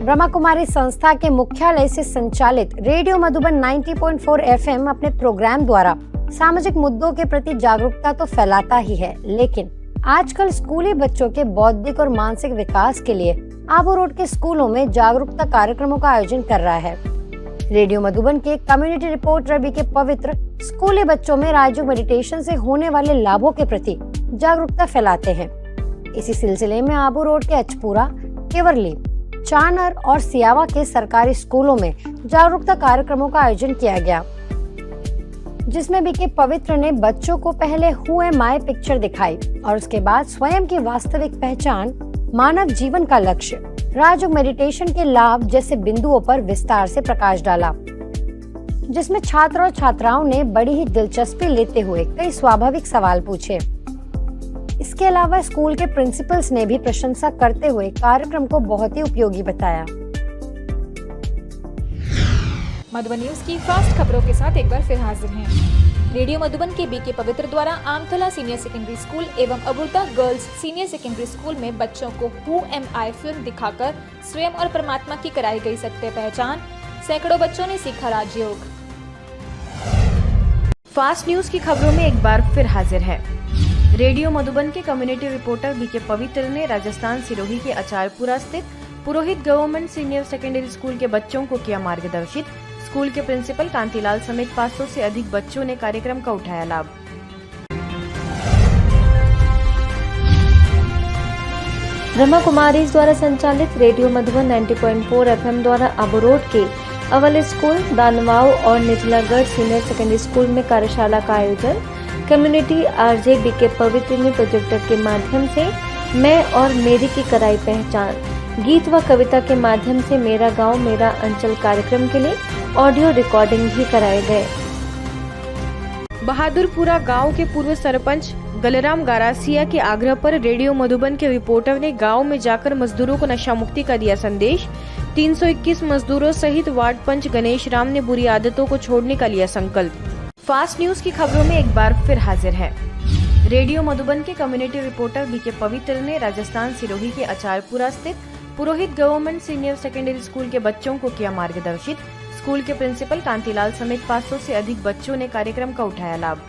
ब्रह्मा कुमारी संस्था के मुख्यालय से संचालित रेडियो मधुबन 90.4 एफएम अपने प्रोग्राम द्वारा सामाजिक मुद्दों के प्रति जागरूकता तो फैलाता ही है, लेकिन आजकल स्कूली बच्चों के बौद्धिक और मानसिक विकास के लिए आबू रोड के स्कूलों में जागरूकता कार्यक्रमों का आयोजन कर रहा है। रेडियो मधुबन के कम्युनिटी रिपोर्टर बीके पवित्र स्कूली बच्चों में राजयोग मेडिटेशन से होने वाले लाभों के प्रति जागरूकता फैलाते हैं। इसी सिलसिले में आबू रोड के अचपुरा, केवरली, चानर और सियावा के सरकारी स्कूलों में जागरूकता कार्यक्रमों का आयोजन किया गया, जिसमें बीके पवित्र ने बच्चों को पहले हु एम आई पिक्चर दिखाई और उसके बाद स्वयं की वास्तविक पहचान, मानव जीवन का लक्ष्य, राजयोग मेडिटेशन के लाभ जैसे बिंदुओं पर विस्तार से प्रकाश डाला, जिसमें छात्र और छात्राओं ने बड़ी ही दिलचस्पी लेते हुए कई स्वाभाविक सवाल पूछे। इसके अलावा स्कूल के प्रिंसिपल्स ने भी प्रशंसा करते हुए कार्यक्रम को बहुत ही उपयोगी बताया। मधुबन न्यूज की फास्ट खबरों के साथ एक बार फिर हाजिर हैं। रेडियो मधुबन के बीके पवित्र द्वारा आमथला सीनियर सेकेंडरी स्कूल एवं अबुर्दा गर्ल्स सीनियर सेकेंडरी स्कूल में बच्चों को हु एम आई फिल्म दिखाकर स्वयं और परमात्मा की कराई गई सत्य पहचान। सैकड़ों बच्चों ने सीखा राजयोग। फास्ट न्यूज की खबरों में एक बार फिर हाजिर है। रेडियो मधुबन के कम्युनिटी रिपोर्टर बीके पवित्र ने राजस्थान सिरोही के अचारपुरा स्थित पुरोहित गवर्नमेंट सीनियर सेकेंडरी स्कूल के बच्चों को किया मार्गदर्शित। स्कूल के प्रिंसिपल कांतिलाल समेत 500 से अधिक बच्चों ने कार्यक्रम का उठाया लाभ। ब्रह्मा कुमारी द्वारा संचालित रेडियो मधुबन 90.4 एफएम द्वारा आबू रोड के अवल स्कूल, दानवाओ और निचलागढ़ सीनियर सेकेंडरी स्कूल में कार्यशाला का आयोजन। कम्युनिटी आरजे बीके पवित्र ने प्रोजेक्टर के माध्यम से मैं और मेरी की कराई पहचान, गीत व कविता के माध्यम से मेरा गांव मेरा अंचल कार्यक्रम के लिए ऑडियो रिकॉर्डिंग भी कराए गए। बहादुरपुरा गांव के पूर्व सरपंच गलराम गारासिया के आग्रह पर रेडियो मधुबन के रिपोर्टर ने गांव में जाकर मजदूरों को नशा मुक्ति का दिया संदेश। 321 मजदूरों सहित वार्ड पंच गणेश राम ने बुरी आदतों को छोड़ने का लिया संकल्प। फास्ट न्यूज की खबरों में एक बार फिर हाजिर है। रेडियो मधुबन के कम्युनिटी रिपोर्टर बीके पवित्र ने राजस्थान सिरोही के अचारपुरा स्थित पुरोहित गवर्नमेंट सीनियर सेकेंडरी स्कूल के बच्चों को किया मार्गदर्शित। स्कूल के प्रिंसिपल कांतिलाल समेत 500 से अधिक बच्चों ने कार्यक्रम का उठाया लाभ।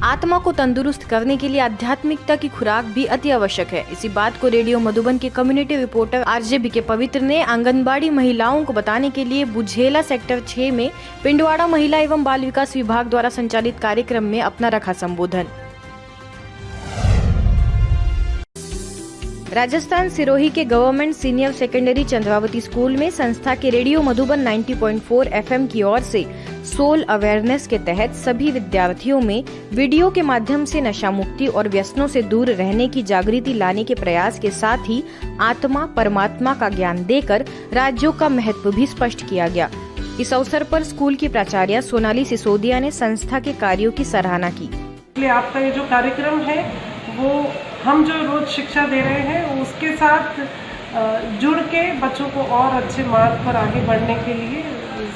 आत्मा को तंदुरुस्त करने के लिए आध्यात्मिकता की खुराक भी अति आवश्यक है। इसी बात को रेडियो मधुबन के कम्युनिटी रिपोर्टर आरजे बीके पवित्र ने आंगनबाड़ी महिलाओं को बताने के लिए बुझेला सेक्टर 6 में पिंडवाड़ा महिला एवं बाल विकास विभाग द्वारा संचालित कार्यक्रम में अपना रखा संबोधन। राजस्थान सिरोही के government senior secondary Chandravati school में संस्था के रेडियो मधुबन 90.4 एफएम की ओर से सोल अवेयरनेस के तहत सभी विद्यार्थियों में वीडियो के माध्यम से नशा मुक्ति और व्यसनों से दूर रहने की जागृति लाने के प्रयास के साथ ही आत्मा परमात्मा का ज्ञान देकर राजयोग का महत्व भी स्पष्ट किया गया। इस अवसर पर स्कूल की प्राचार्य सोनाली सिसोदिया ने संस्था के कार्यों की सराहना की। आपका ये जो कार्यक्रम है वो हम जो रोज शिक्षा दे रहे हैं उसके साथ जुड़ के बच्चों को और अच्छे मार्ग पर आगे बढ़ने के लिए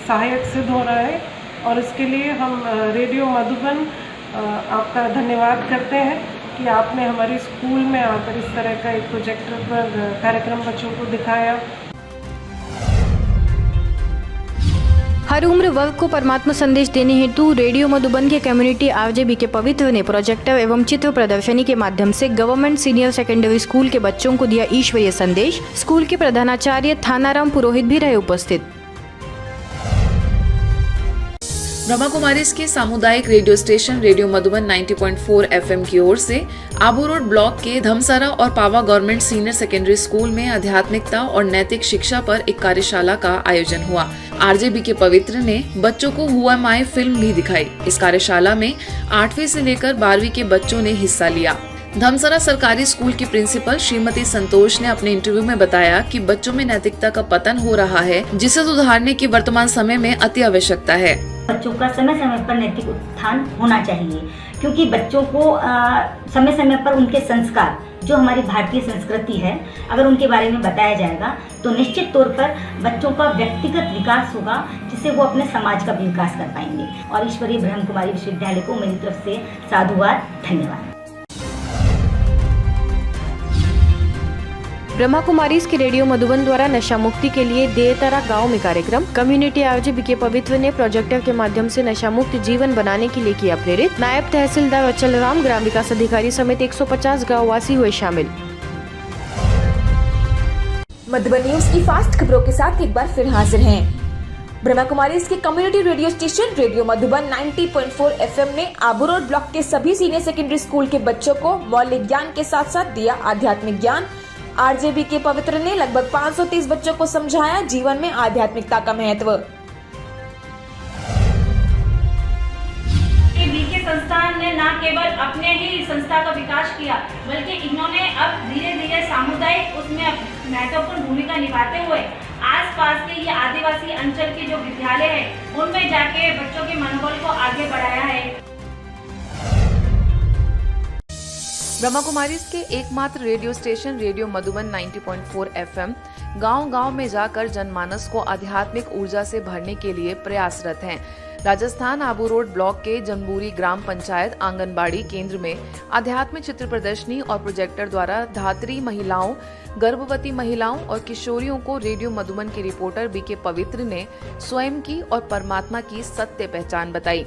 सहायक सिद्ध हो रहा है और इसके लिए हम रेडियो मधुबन आपका धन्यवाद करते हैं कि आपने हमारे स्कूल में आकर इस तरह का एक प्रोजेक्टर पर कार्यक्रम बच्चों को दिखाया। हर उम्र वर्ग को परमात्मा संदेश देने हेतु रेडियो मधुबन के कम्युनिटी आरजे बीके पवित्र ने प्रोजेक्टर एवं चित्र प्रदर्शनी के माध्यम से गवर्नमेंट सीनियर सेकेंडरी स्कूल के बच्चों को दिया ईश्वरीय संदेश। स्कूल के प्रधानाचार्य थानाराम पुरोहित भी रहे उपस्थित। ब्रह्मा कुमारीज के सामुदायिक radio station radio Madhuban 90.4 FM की ओर से आबू रोड ब्लॉक के धमसरा और पावा गवर्नमेंट सीनियर सेकेंडरी स्कूल में आध्यात्मिकता और नैतिक शिक्षा पर एक कार्यशाला का आयोजन हुआ। आरजे के पवित्र ने बच्चों को हु एम आई फिल्म भी दिखाई। इस कार्यशाला में 8वीं से लेकर 12वीं के बच्चों ने हिस्सा लिया। धमसरा सरकारी स्कूल की प्रिंसिपल श्रीमती संतोष ने अपने इंटरव्यू में बताया कि बच्चों में नैतिकता का पतन हो रहा है, जिसे सुधारने की वर्तमान समय में अति आवश्यकता है। बच्चों का समय समय पर नैतिक उत्थान होना चाहिए, क्योंकि बच्चों को समय समय पर उनके संस्कार, जो हमारी भारतीय संस्कृति है, अगर उनके बारे में बताया जाएगा तो निश्चित तौर पर बच्चों का व्यक्तिगत विकास होगा, जिससे वो अपने समाज का भी विकास कर पाएंगे। और ईश्वरीय ब्रह्म कुमारी विश्वविद्यालय को मेरी तरफ से साधुवाद, धन्यवाद। ब्रह्मा कुमारीज के रेडियो मधुबन द्वारा नशा मुक्ति के लिए देवतारा गांव में कार्यक्रम। कम्युनिटी आरजे बीके पवित्र ने प्रोजेक्टर के माध्यम से नशा मुक्त जीवन बनाने के लिए किया प्रेरित। नायब तहसीलदार अचल राम, ग्राम विकास अधिकारी समेत 150 गाँव वासी हुए शामिल। मधुबन न्यूज की फास्ट खबरों के साथ एक बार फिर हाजिर हैं। ब्रह्मा कुमारीज के community radio station radio Madhuban 90.4 FM ने आबू रोड ब्लॉक के सभी सीनियर सेकेंडरी स्कूल के बच्चों को मौलिक ज्ञान के साथ साथ दिया आध्यात्मिक ज्ञान। आरजेबी के पवित्र ने लगभग 530 बच्चों को समझाया जीवन में आध्यात्मिकता का महत्व। बीके संस्थान ने न केवल अपने ही संस्था का विकास किया, बल्कि इन्होंने अब धीरे धीरे सामुदायिक उसमें महत्वपूर्ण भूमिका निभाते हुए आसपास के ये आदिवासी अंचल के जो विद्यालय है उनमें जाके बच्चों के मनोबल को आगे बढ़ाया है। ब्रह्मा कुमारीज के एकमात्र radio station radio Madhuban 90.4 FM गांव-गांव में जाकर जनमानस को आध्यात्मिक ऊर्जा से भरने के लिए प्रयासरत हैं। राजस्थान आबू रोड ब्लॉक के जम्बूरी ग्राम पंचायत आंगनबाड़ी केंद्र में आध्यात्मिक चित्र प्रदर्शनी और प्रोजेक्टर द्वारा धात्री महिलाओं, गर्भवती महिलाओं और किशोरियों को रेडियो मधुबन के रिपोर्टर बीके पवित्र ने स्वयं की और परमात्मा की सत्य पहचान बताई।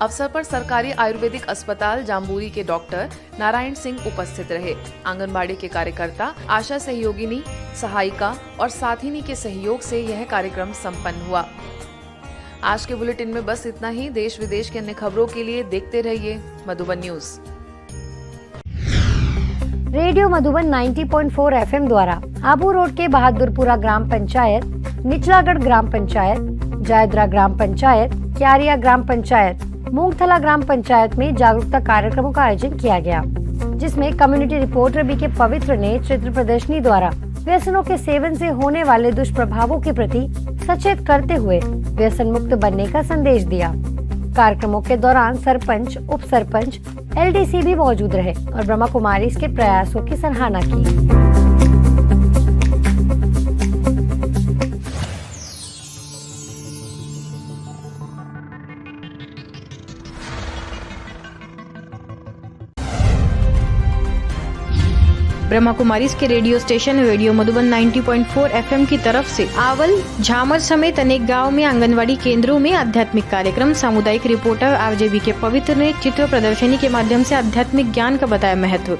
अवसर पर सरकारी आयुर्वेदिक अस्पताल जाम्बूरी के डॉक्टर नारायण सिंह उपस्थित रहे। आंगनबाड़ी के कार्यकर्ता, आशा सहयोगिनी, सहायिका और साथिनी के सहयोग से यह कार्यक्रम संपन्न हुआ। आज के बुलेटिन में बस इतना ही। देश विदेश की अन्य खबरों के लिए देखते रहिए Madhuban news. Radio Madhuban 90.4 FM द्वारा आबू रोड के बहादुरपुरा ग्राम पंचायत, निचलागढ़ ग्राम पंचायत, जायद्रा ग्राम पंचायत, क्यारिया ग्राम पंचायत, मूंगथला ग्राम पंचायत में जागरूकता कार्यक्रमों का आयोजन किया गया, जिसमें कम्युनिटी रिपोर्टर बीके पवित्र ने चित्र प्रदर्शनी द्वारा व्यसनों के सेवन से होने वाले दुष्प्रभावों के प्रति सचेत करते हुए व्यसन मुक्त बनने का संदेश दिया। कार्यक्रमों के दौरान सरपंच, उप सरपंच, एलडीसी भी मौजूद रहे और ब्रह्मा कुमारीज के प्रयासों की सराहना की। ब्रह्मा कुमारीज के radio station radio Madhuban 90.4 FM की तरफ से आवल, झामर समेत अनेक गांव में आंगनवाड़ी केंद्रों में आध्यात्मिक कार्यक्रम। सामुदायिक रिपोर्टर आरजेबी के पवित्र ने चित्र प्रदर्शनी के माध्यम से आध्यात्मिक ज्ञान का बताया महत्व।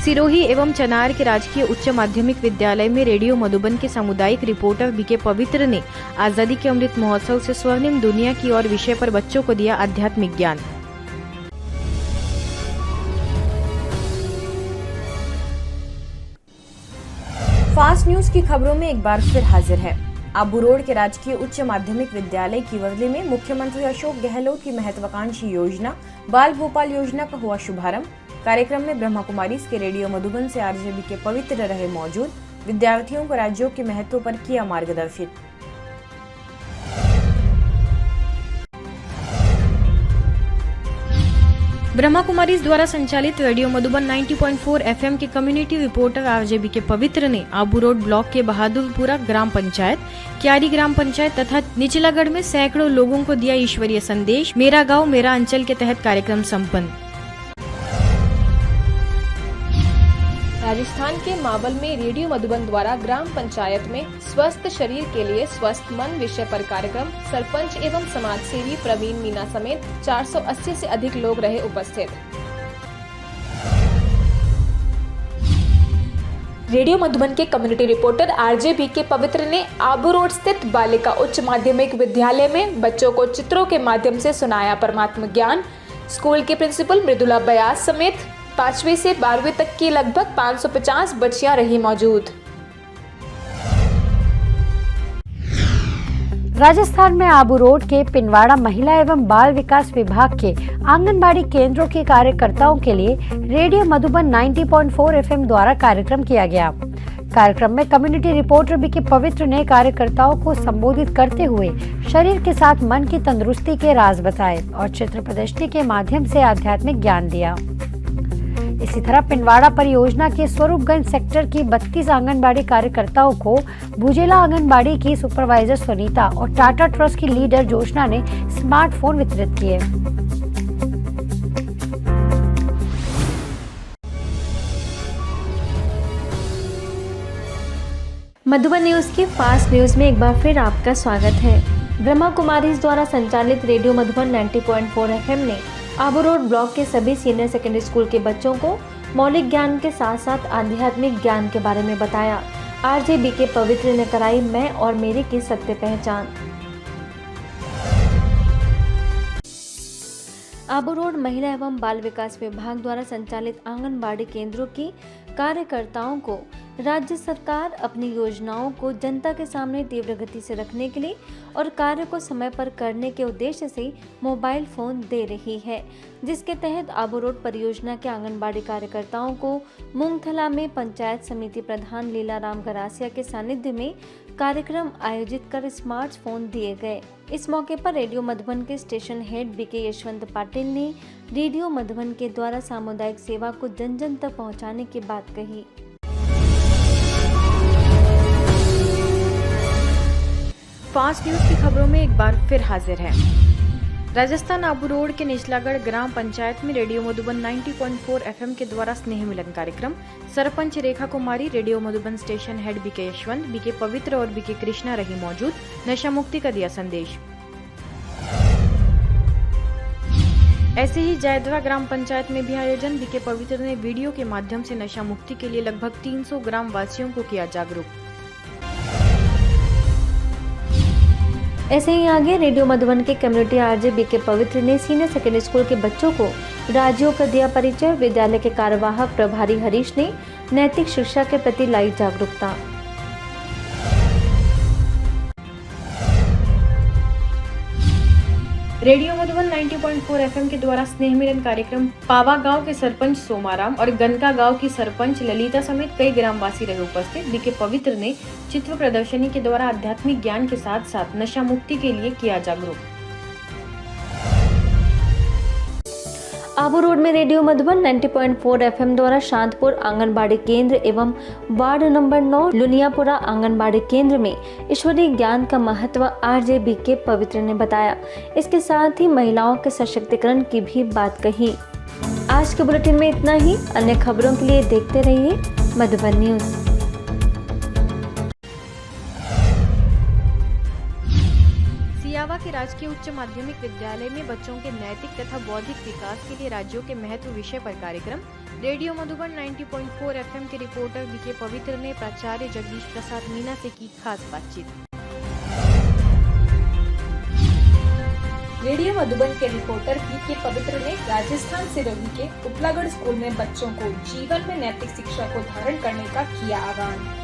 सिरोही एवं चनार के राजकीय उच्च माध्यमिक विद्यालय में रेडियो मधुबन के सामुदायिक रिपोर्टर बीके पवित्र ने आजादी के अमृत महोत्सव से स्वर्णिम दुनिया की ओर विषय पर बच्चों को दिया आध्यात्मिक ज्ञान। फास्ट न्यूज की खबरों में एक बार फिर हाजिर है। आबू रोड के राजकीय उच्च माध्यमिक विद्यालय की वर्ली में मुख्यमंत्री अशोक गहलोत की महत्वाकांक्षी योजना बाल भोपाल योजना का हुआ शुभारंभ। कार्यक्रम में ब्रह्मा कुमारीज के रेडियो मधुबन से आरजेबी के पवित्र रहे मौजूद। विद्यार्थियों को राज्यों के महत्व पर किया मार्गदर्शित। ब्रह्मा कुमारीज द्वारा संचालित रेडियो मधुबन 90.4 एफएम के कम्युनिटी रिपोर्टर आरजेबी के पवित्र ने आबू रोड ब्लॉक के बहादुरपुरा ग्राम पंचायत, क्यारी ग्राम पंचायत तथा निचलागढ़ में सैकड़ों लोगों को दिया ईश्वरीय संदेश। मेरा गांव मेरा अंचल के तहत कार्यक्रम संपन्न। राजस्थान के मावल में रेडियो मधुबन द्वारा ग्राम पंचायत में स्वस्थ शरीर के लिए स्वस्थ मन विषय पर कार्यक्रम। सरपंच एवं समाज सेवी प्रवीण मीना समेत 480 से अधिक लोग रहे उपस्थित। रेडियो मधुबन के कम्युनिटी रिपोर्टर आरजेबी के पवित्र ने आबू रोड स्थित बालिका उच्च माध्यमिक विद्यालय में बच्चों को चित्रों के माध्यम से सुनाया परमात्म ज्ञान। स्कूल के प्रिंसिपल मृदुला बयास समेत 5वीं से 12वीं तक की लगभग 550 बच्चियां रही मौजूद। राजस्थान में आबू रोड के पिनवाड़ा महिला एवं बाल विकास विभाग के आंगनबाड़ी केंद्रों के कार्यकर्ताओं के लिए रेडियो मधुबन 90.4 एफएम द्वारा कार्यक्रम किया गया। कार्यक्रम में कम्युनिटी रिपोर्टर बीके पवित्र ने कार्यकर्ताओं को संबोधित करते हुए शरीर के साथ मन की तंदुरुस्ती के राज बताए और चित्र प्रदर्शनी के माध्यम से आध्यात्मिक ज्ञान दिया। इसी तरह पिनवाड़ा परियोजना के स्वरूपगंज सेक्टर की 32 आंगनबाड़ी कार्यकर्ताओं को भुजेला आंगनबाड़ी की सुपरवाइजर सुनीता और टाटा ट्रस्ट की लीडर जोशना ने स्मार्टफोन वितरित किए। मधुबन न्यूज़ की फास्ट न्यूज़ में एक बार फिर आपका स्वागत है। ब्रह्मा कुमारीज द्वारा संचालित रेडियो मधुबन 90.4 एफएम ने आबू रोड ब्लॉक के सभी सीनियर सेकेंडरी स्कूल के बच्चों को मौलिक ज्ञान के साथ साथ आध्यात्मिक ज्ञान के बारे में बताया। आरजे बीके पवित्र ने कराई मैं और मेरी की सत्य पहचान। आबू रोड महिला एवं बाल विकास विभाग द्वारा संचालित आंगनबाड़ी केंद्रों की कार्यकर्ताओं को राज्य सरकार अपनी योजनाओं को जनता के सामने तीव्र गति से रखने के लिए और कार्य को समय पर करने के उद्देश्य से मोबाइल फोन दे रही है, जिसके तहत आबू रोड परियोजना के आंगनबाड़ी कार्यकर्ताओं को मूंगथला में पंचायत समिति प्रधान लीलाराम गरासिया के सानिध्य में कार्यक्रम आयोजित कर स्मार्टफोन दिए गए। इस मौके पर रेडियो मधुबन के station head BK Yashwant Patil ने रेडियो मधुबन के द्वारा सामुदायिक सेवा को जन जन तक पहुंचाने की बात कही। फास्ट न्यूज की खबरों में एक बार फिर हाजिर है। राजस्थान आबू रोड के निचलागढ़ ग्राम पंचायत में रेडियो मधुबन 90.4 एफएम के द्वारा स्नेह मिलन कार्यक्रम sarpanch Rekha Kumari, radio Madhuban station head BK Yashwant, BK Pavitra और बीके कृष्णा रही मौजूद, नशा मुक्ति का दिया संदेश। ऐसे ही जयद्वा ग्राम पंचायत में भी आयोजन, बीके पवित्र ने वीडियो के माध्यम से नशा मुक्ति के लिए लगभग 300 ग्राम वासियों को किया जागरूक। ऐसे ही आगे रेडियो मधुबन के कम्युनिटी आरजे बीके पवित्र ने सीनियर सेकेंडरी स्कूल के बच्चों को राज्यों का दिया परिचय। विद्यालय के कार्यवाहक प्रभारी हरीश ने नैतिक शिक्षा के प्रति लाई जागरूकता। रेडियो मधुबन 90.4 एफएम के द्वारा स्नेह मिलन कार्यक्रम पावा गांव के सरपंच सोमाराम और गनका गांव की सरपंच ललिता समेत कई ग्रामवासी रहे उपस्थित। बीके पवित्र ने चित्र प्रदर्शनी के द्वारा आध्यात्मिक ज्ञान के साथ साथ नशा मुक्ति के लिए किया जागरूक। आबू रोड में रेडियो मधुबन 90.4 एफएम द्वारा शांतपुर आंगनबाड़ी केंद्र एवं वार्ड नंबर 9 लुनियापुरा आंगनबाड़ी केंद्र में ईश्वरीय ज्ञान का महत्व आरजे बीके पवित्र ने बताया। इसके साथ ही महिलाओं के सशक्तिकरण की भी बात कही। आज के बुलेटिन में इतना ही। अन्य खबरों के लिए देखते रहिए मधुबन न्यूज। सियावा के राजकीय उच्च माध्यमिक विद्यालय में बच्चों के नैतिक तथा बौद्धिक विकास के लिए राज्यों के महत्व विषय पर कार्यक्रम। रेडियो मधुबन 90.4 एफएम के रिपोर्टर बीके पवित्र ने प्राचार्य जगदीश प्रसाद मीना से की खास बातचीत। रेडियो मधुबन के रिपोर्टर बीके पवित्र ने राजस्थान सिरोही के उपलागढ़ स्कूल में बच्चों को जीवन में नैतिक शिक्षा को धारण करने का किया आह्वान।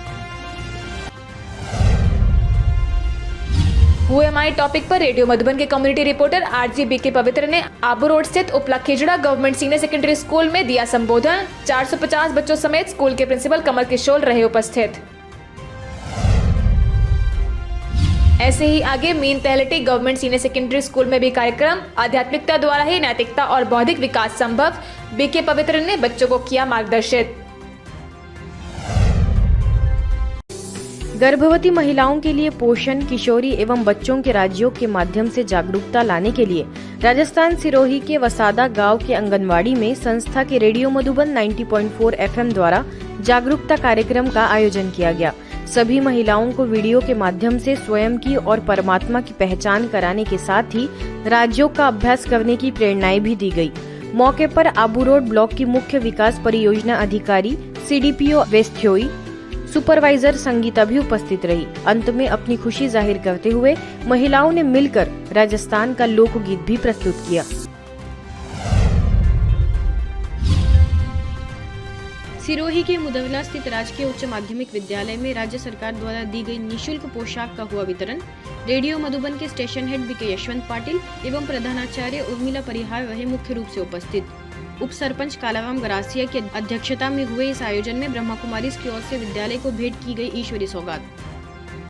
हुएमाई टॉपिक पर रेडियो मधुबन के कम्युनिटी रिपोर्टर आरजे बीके पवित्र ने आबू रोड स्थित उपला Khejra government senior secondary school में दिया संबोधन। 450 बच्चों समेत स्कूल के प्रिंसिपल कमल किशोर रहे उपस्थित। ऐसे ही आगे मीन Talhati government senior secondary school में भी कार्यक्रम आध्यात्मिकता द्वारा ही नैतिकता और बौद्धिक विकास संभव। बीके पवित्र ने बच्चों को किया मार्गदर्शित। गर्भवती महिलाओं के लिए पोषण, किशोरी एवं बच्चों के राज्यों के माध्यम से जागरूकता लाने के लिए राजस्थान सिरोही के वसादा गांव के आंगनवाड़ी में संस्था के रेडियो मधुबन 90.4 एफएम द्वारा जागरूकता कार्यक्रम का आयोजन किया गया। सभी महिलाओं को वीडियो के माध्यम से स्वयं की और परमात्मा की पहचान कराने के साथ ही राज्यों का अभ्यास करने की प्रेरणाएं भी दी गई। मौके पर आबू रोड ब्लॉक की मुख्य विकास परियोजना अधिकारी सीडीपीओ वेस्थ्योई, सुपरवाइजर संगीता भी उपस्थित रही। अंत में अपनी खुशी जाहिर करते हुए महिलाओं ने मिलकर राजस्थान का लोकगीत भी प्रस्तुत किया। सिरोही के मुदवला स्थित राजकीय उच्च माध्यमिक विद्यालय में राज्य सरकार द्वारा दी गई निःशुल्क पोशाक का हुआ वितरण। रेडियो मधुबन के station head BK Yashwant Patil एवं प्रधानाचार्य उर्मिला परिहार रहे मुख्य रूप से उपस्थित। उप सरपंच कालाराम गरासिया की अध्यक्षता में हुए इस आयोजन में ब्रह्मा कुमारीज की ओर से विद्यालय को भेंट की गई ईश्वरी सौगात।